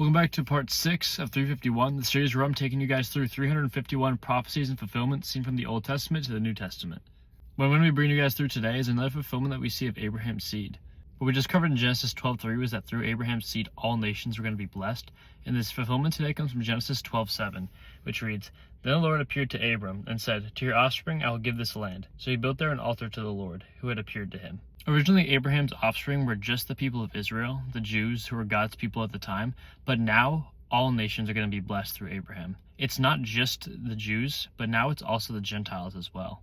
Welcome back to part 6 of 351, the series where I'm taking you guys through 351 prophecies and fulfillments seen from the Old Testament to the New Testament. What I'm going to be bringing you guys through today is another fulfillment that we see of Abraham's seed. What we just covered in Genesis 12:3 was that through Abraham's seed all nations were going to be blessed, and this fulfillment today comes from Genesis 12:7, which reads, "Then the Lord appeared to Abram and said, 'To your offspring I will give this land.' So he built there an altar to the Lord, who had appeared to him." Originally, Abraham's offspring were just the people of Israel, the Jews, who were God's people at the time, but now all nations are going to be blessed through Abraham. It's not just the Jews, but now it's also the Gentiles as well.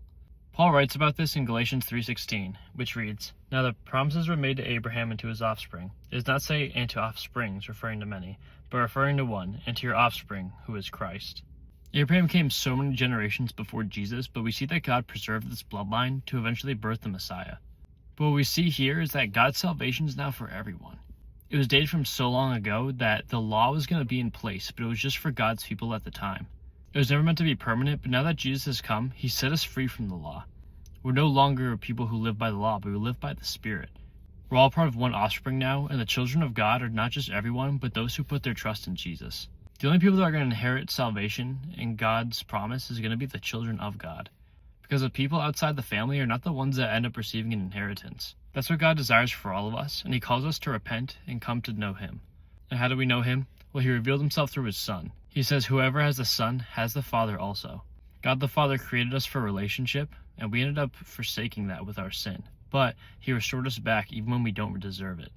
Paul writes about this in Galatians 3:16, which reads, "Now the promises were made to Abraham and to his offspring. It does not say, and to offsprings, referring to many, but referring to one, and to your offspring, who is Christ." Abraham came so many generations before Jesus, but we see that God preserved this bloodline to eventually birth the Messiah. But what we see here is that God's salvation is now for everyone. It was dated from so long ago that the law was going to be in place, but it was just for God's people at the time. It was never meant to be permanent, but now that Jesus has come, he set us free from the law. We're no longer people who live by the law, but we live by the Spirit. We're all part of one offspring now, and the children of God are not just everyone, but those who put their trust in Jesus. The only people that are going to inherit salvation and God's promise is going to be the children of God. Because the people outside the family are not the ones that end up receiving an inheritance. That's what God desires for all of us, and he calls us to repent and come to know him. And how do we know him? Well, he revealed himself through his Son. He says, "Whoever has the Son has the Father also." God the Father created us for relationship, and we ended up forsaking that with our sin. But he restored us back even when we don't deserve it.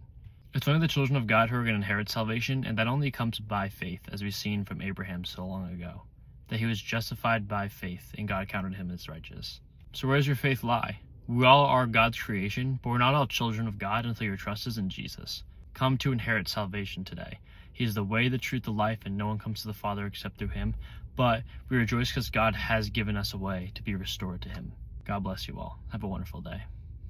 It's only the children of God who are going to inherit salvation, and that only comes by faith, as we've seen from Abraham so long ago. That he was justified by faith, and God counted him as righteous. So where does your faith lie? We all are God's creation, but we're not all children of God until your trust is in Jesus. Come to inherit salvation today. He is the way, the truth, the life, and no one comes to the Father except through him. But we rejoice because God has given us a way to be restored to him. God bless you all. Have a wonderful day.